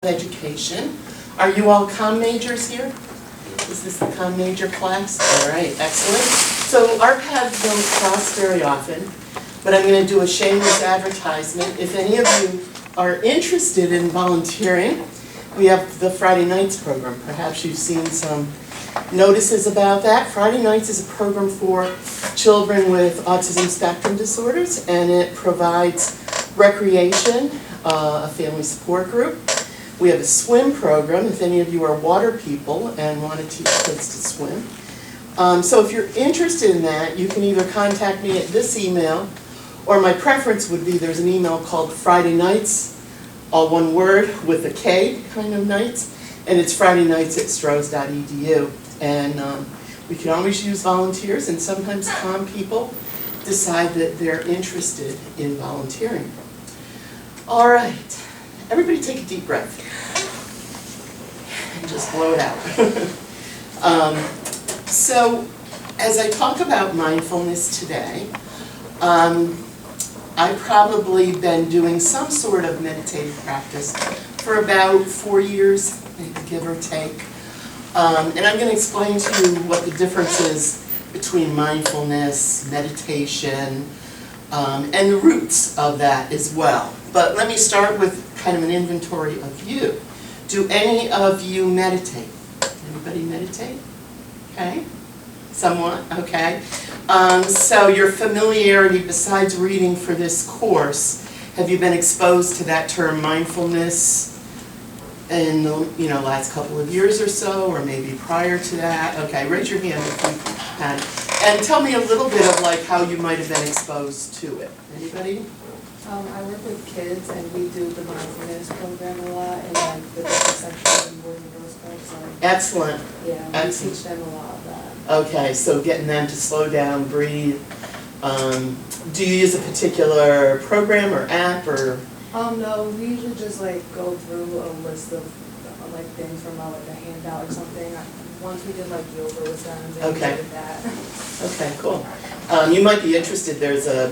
Education. Are you all comm majors here? Is this the comm major class? All right, excellent. So our paths don't cross very often, but I'm going to do a shameless advertisement. If any of you are interested in volunteering, we have the Friday Nights program. Perhaps you've seen some notices about that. Friday Nights is a program for children with autism spectrum disorders, and it provides recreation, a family support group. We have a swim program, if any of you are water people and want to teach kids to swim. So if you're interested in that, you can either contact me at this email, or my preference would be there's an email called Friday Nights, all one word with a K, kind of nights, and it's FridayNights@strohs.edu. And we can always use volunteers, and sometimes comm people decide that they're interested in volunteering. All right. Everybody take a deep breath and just blow it out. So as I talk about mindfulness today, I've probably been doing some sort of meditative practice for about 4 years, maybe give or take. And I'm going to explain to you what the difference is between mindfulness, meditation, and the roots of that as well. But let me start with kind of an inventory of you. Do any of you meditate? Anybody meditate? Okay. Somewhat? Okay. So your familiarity, besides reading for this course, have you been exposed to that term mindfulness in the last couple of years or so, or maybe prior to that? Okay, raise your hand if you can. And tell me a little bit of like how you might have been exposed to it. Anybody? I work with kids, and we do the mindfulness program a lot, and like the different sections and boys and girls clubs. So excellent. Yeah, excellent. We teach them a lot of that. Okay, so getting them to slow down, breathe. Do you use a particular program or app or? No, we usually just like go through a list of like things from like a handout or something. Once we did like yoga with them, they okay. did that. Okay, cool. You might be interested. There's a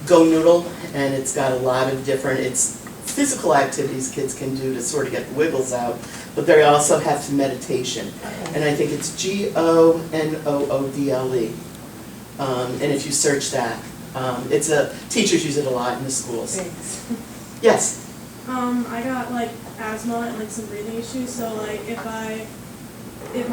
Go Noodle, and it's got a lot of different, it's physical activities kids can do to sort of get the wiggles out, but they also have some meditation. Okay. And I think it's Gonoodle. And if you search that, teachers use it a lot in the schools. Thanks. Yes? I got like asthma and like some breathing issues, so like if my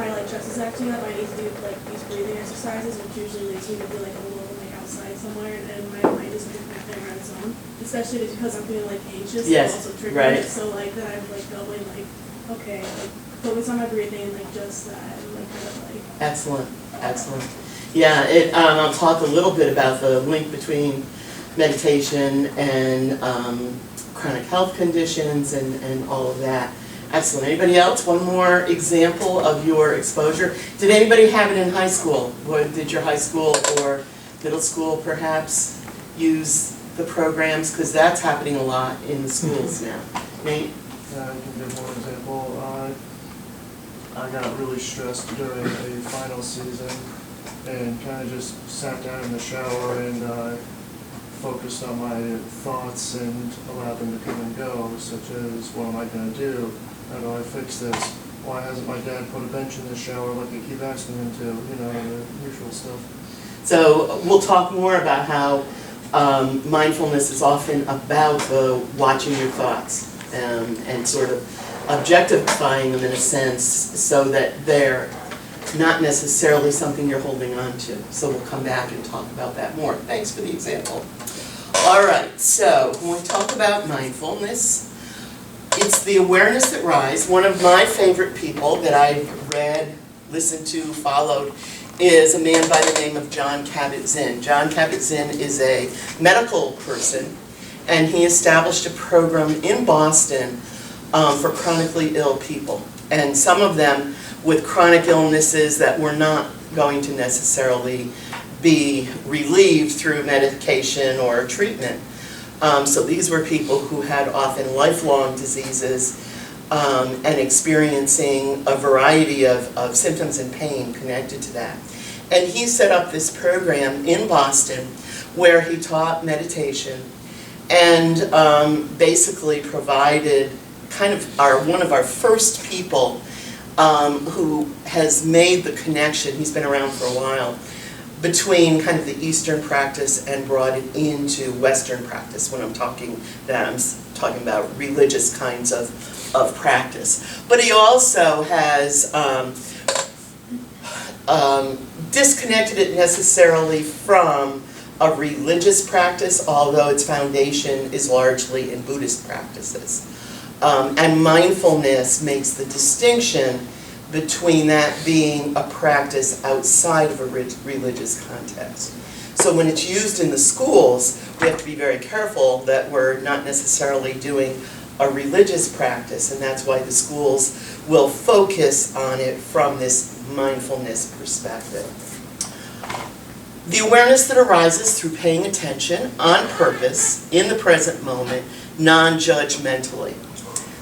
like chest is acting up, I need to do like these breathing exercises, which usually leads me to be like a little like outside somewhere, and my mind is connecting on its own. Especially because I'm feeling like anxious, yes, and also triggered right. it. So like then I'm like going like, okay, like focus on my breathing and like just that, and like kind of like. Excellent, excellent. Yeah, I'll talk a little bit about the link between meditation and chronic health conditions and all of that. Excellent. Anybody else? One more example of your exposure. Did anybody have it in high school? Did your high school or middle school perhaps use the programs? Because that's happening a lot in the schools now. Nate? Yeah, I can give one example. I got really stressed during a final season and kind of just sat down in the shower and focused on my thoughts and allowed them to come and go, such as, what am I going to do? How do I fix this? Why hasn't my dad put a bench in the shower like I keep asking him to? The usual stuff. So we'll talk more about how mindfulness is often about watching your thoughts and sort of objectifying them in a sense so that they're not necessarily something you're holding on to. So we'll come back and talk about that more. Thanks for the example. All right, so when we talk about mindfulness, it's the awareness that rise. One of my favorite people that I've read, listened to, followed is a man by the name of Jon Kabat-Zinn. Jon Kabat-Zinn is a medical person, and he established a program in Boston for chronically ill people, and some of them with chronic illnesses that were not going to necessarily be relieved through medication or treatment. So these were people who had often lifelong diseases and experiencing a variety of symptoms and pain connected to that. And he set up this program in Boston where he taught meditation and basically provided kind of one of our first people who has made the connection, he's been around for a while, between kind of the Eastern practice and brought it into Western practice. When I'm talking that, I'm talking about religious kinds of practice. But he also has disconnected it necessarily from a religious practice, although its foundation is largely in Buddhist practices. And mindfulness makes the distinction between that being a practice outside of a religious context. So when it's used in the schools, we have to be very careful that we're not necessarily doing a religious practice, and that's why the schools will focus on it from this mindfulness perspective. The awareness that arises through paying attention on purpose, in the present moment, non-judgmentally.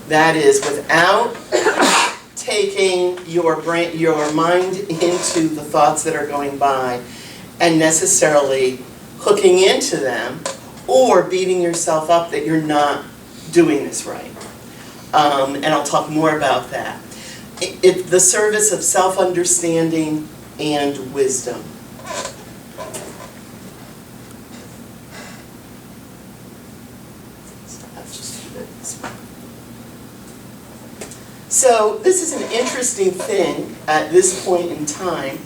That is, without taking your mind into the thoughts that are going by and necessarily hooking into them or beating yourself up that you're not doing this right. And I'll talk more about that. The service of self-understanding and wisdom. So this is an interesting thing at this point in time.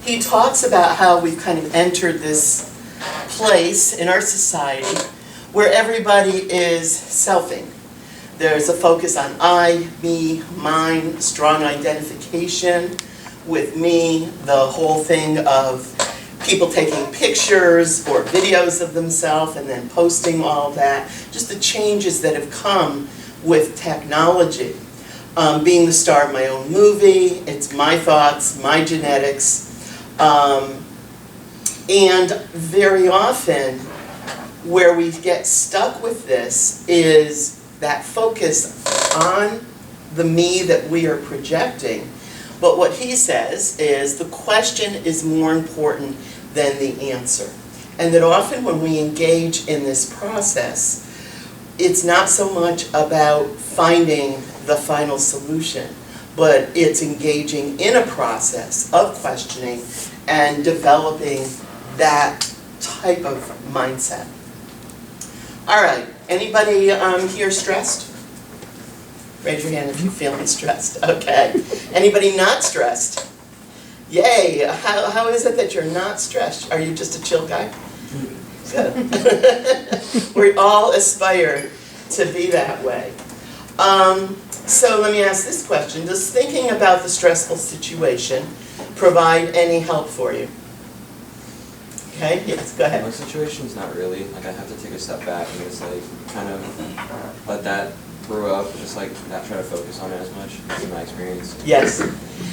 He talks about how we've kind of entered this place in our society where everybody is selfing. There's a focus on I, me, mine, strong identification with me, the whole thing of people taking pictures or videos of themselves and then posting all that, just the changes that have come with technology. Being the star of my own movie, it's my thoughts, my genetics, and very often where we get stuck with this is that focus on the me that we are projecting. But what he says is the question is more important than the answer. And that often when we engage in this process, it's not so much about finding the final solution, but it's engaging in a process of questioning and developing that type of mindset. All right, anybody here stressed? Raise your hand if you're feeling stressed. Okay. Anybody not stressed? Yay, how is it that you're not stressed? Are you just a chill guy? Good. We all aspire to be that way. So let me ask this question. Does thinking about the stressful situation provide any help for you? Okay, yes, go ahead. My situation's not really. Like, I have to take a step back and just, like, kind of let that brew up, just, like, not try to focus on it as much, in my experience. Yes.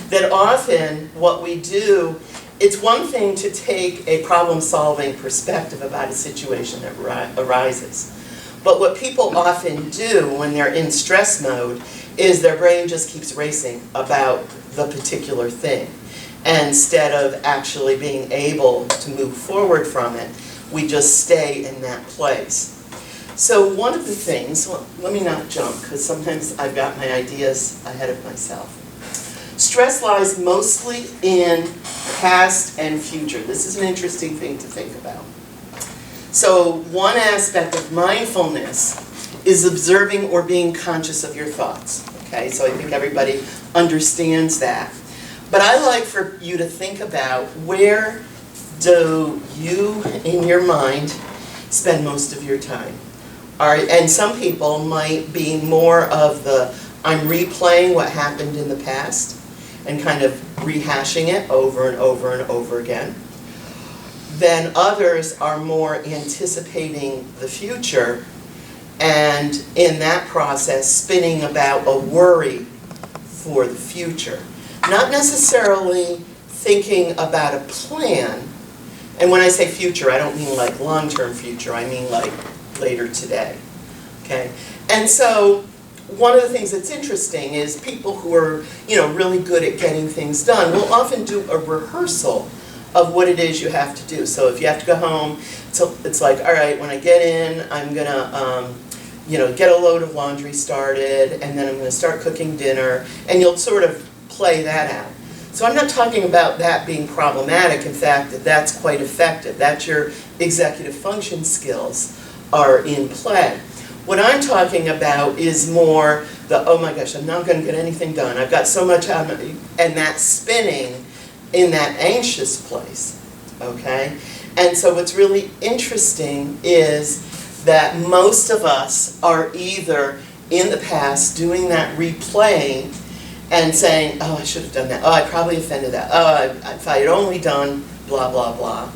That often what we do, it's one thing to take a problem-solving perspective about a situation that arises. But what people often do when they're in stress mode is their brain just keeps racing about the particular thing. And instead of actually being able to move forward from it, we just stay in that place. So one of the things, well, let me not jump, because sometimes I've got my ideas ahead of myself. Stress lies mostly in past and future. This is an interesting thing to think about. So one aspect of mindfulness is observing or being conscious of your thoughts. Okay, so I think everybody understands that. But I like for you to think about, where do you, in your mind, spend most of your time? And some people might be more of the, I'm replaying what happened in the past and kind of rehashing it over and over and over again. Then others are more anticipating the future, and in that process spinning about a worry for the future. Not necessarily thinking about a plan, and when I say future, I don't mean like long-term future, I mean like later today, okay? And so one of the things that's interesting is people who are, really good at getting things done will often do a rehearsal of what it is you have to do. So if you have to go home, so it's like, all right, when I get in, I'm gonna, get a load of laundry started, and then I'm gonna start cooking dinner, and you'll sort of play that out. So I'm not talking about that being problematic. In fact, that's quite effective. That's your executive function skills are in play. What I'm talking about is more the, oh my gosh, I'm not gonna get anything done. I've got so much on, and that spinning in that anxious place, okay? And so what's really interesting is that most of us are either in the past doing that replaying and saying, oh, I should have done that. Oh, I probably offended that. Oh, if I had only done blah, blah, blah.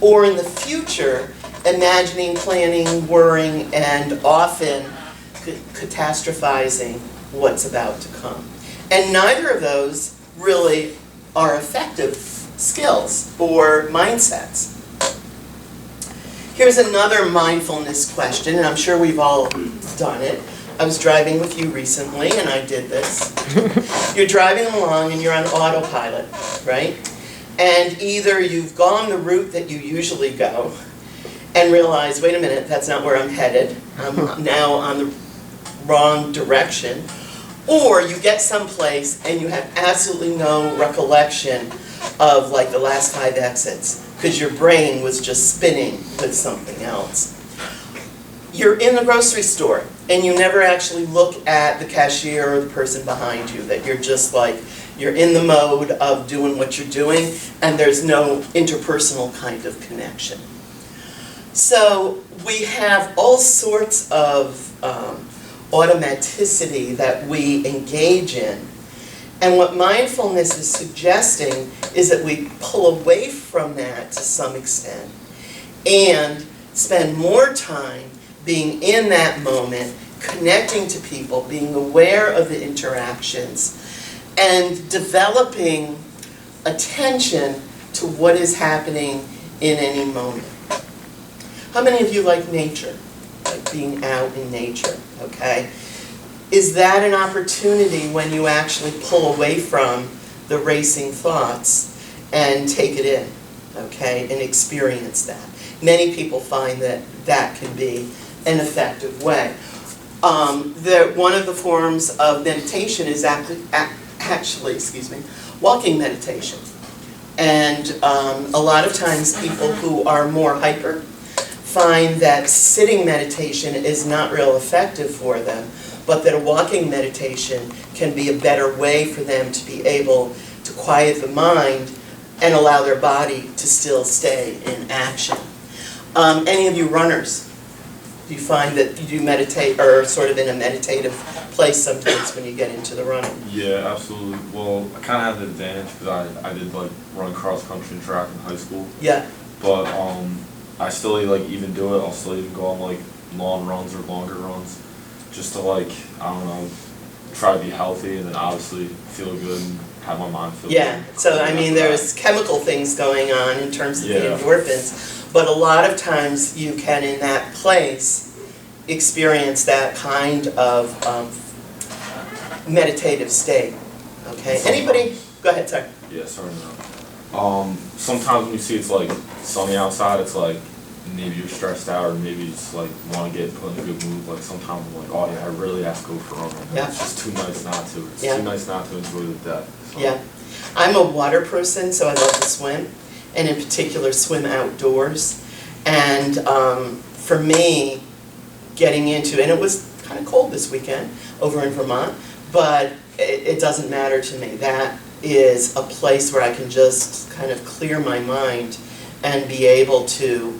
Or in the future, imagining, planning, worrying, and often catastrophizing what's about to come. And neither of those really are effective skills or mindsets. Here's another mindfulness question, and I'm sure we've all done it. I was driving with you recently, and I did this. You're driving along, and you're on autopilot, right? And either you've gone the route that you usually go, and realize, wait a minute, that's not where I'm headed. I'm now on the wrong direction. Or you get someplace, and you have absolutely no recollection of like the last 5 exits, because your brain was just spinning with something else. You're in the grocery store, and you never actually look at the cashier or the person behind you, that you're just like, you're in the mode of doing what you're doing, and there's no interpersonal kind of connection. So we have all sorts of automaticity that we engage in. And what mindfulness is suggesting is that we pull away from that to some extent and spend more time being in that moment, connecting to people, being aware of the interactions, and developing attention to what is happening in any moment. How many of you like nature? Like being out in nature, okay? Is that an opportunity when you actually pull away from the racing thoughts and take it in, okay, and experience that? Many people find that that can be an effective way. One of the forms of meditation is actually, walking meditation. And a lot of times people who are more hyper find that sitting meditation is not real effective for them, but that a walking meditation can be a better way for them to be able to quiet the mind and allow their body to still stay in action. Any of you runners, do you find that you do meditate or sort of in a meditative place sometimes when you get into the running? Yeah, absolutely. Well, I kind of have the advantage because I did like run cross country and track in high school. Yeah. But I still like even do it. I'll still even go on like long runs or longer runs, just to like, I don't know, try to be healthy and then obviously feel good and have my mind feel Yeah. good. So I mean, there's chemical things going on in terms of the endorphins, but a lot of times you can in that place experience that kind of meditative state. Okay. Anybody? Go ahead, sorry. Yeah, sorry. No. Sometimes when you see it's like sunny outside, it's like maybe you're stressed out or maybe you just like want to get put in a good mood. Like sometimes I'm like, oh yeah, I really have to go for a run. Yeah. It's just too nice not to. It's Yeah. too nice not to enjoy the depth. So. Yeah. I'm a water person, so I love to swim, and in particular swim outdoors. And for me, getting into, and it was kind of cold this weekend over in Vermont, but it doesn't matter to me. That is a place where I can just kind of clear my mind and be able to,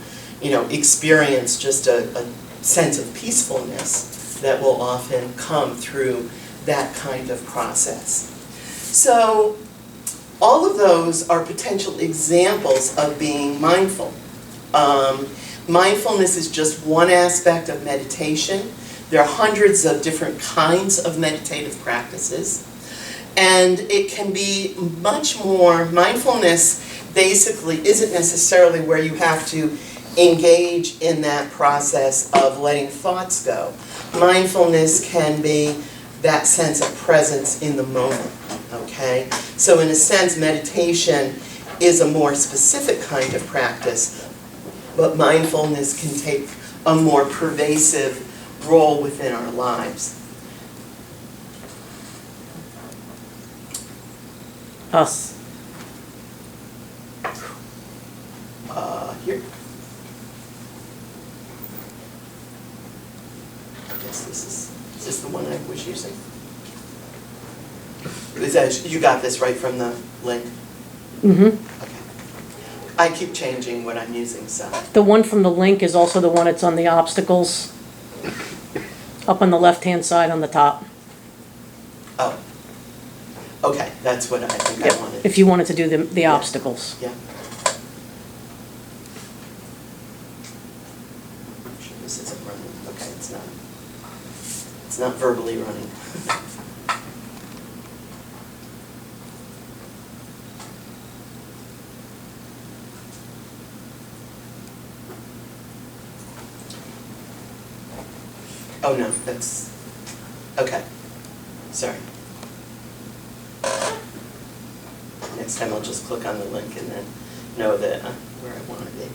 experience just a sense of peacefulness that will often come through that kind of process. So all of those are potential examples of being mindful. Mindfulness is just one aspect of meditation. There are hundreds of different kinds of meditative practices. And it can be much more, mindfulness basically isn't necessarily where you have to engage in that process of letting thoughts go. Mindfulness can be that sense of presence in the moment, okay? So in a sense, meditation is a more specific kind of practice, but mindfulness can take a more pervasive role within our lives. Us. Here. I guess is this the one I was using? Is that, you got this right from the link? Mm-hmm. Okay. I keep changing what I'm using, so. The one from the link is also the one that's on the obstacles, up on the left-hand side on the top. Oh. Okay, that's what I think I wanted. If you wanted to do the Yeah. obstacles. Yeah. Sure this isn't running. Okay, it's not. It's not verbally running. Oh, no, that's, okay. Sorry. Next time I'll just click on the link and then know that where I want to be.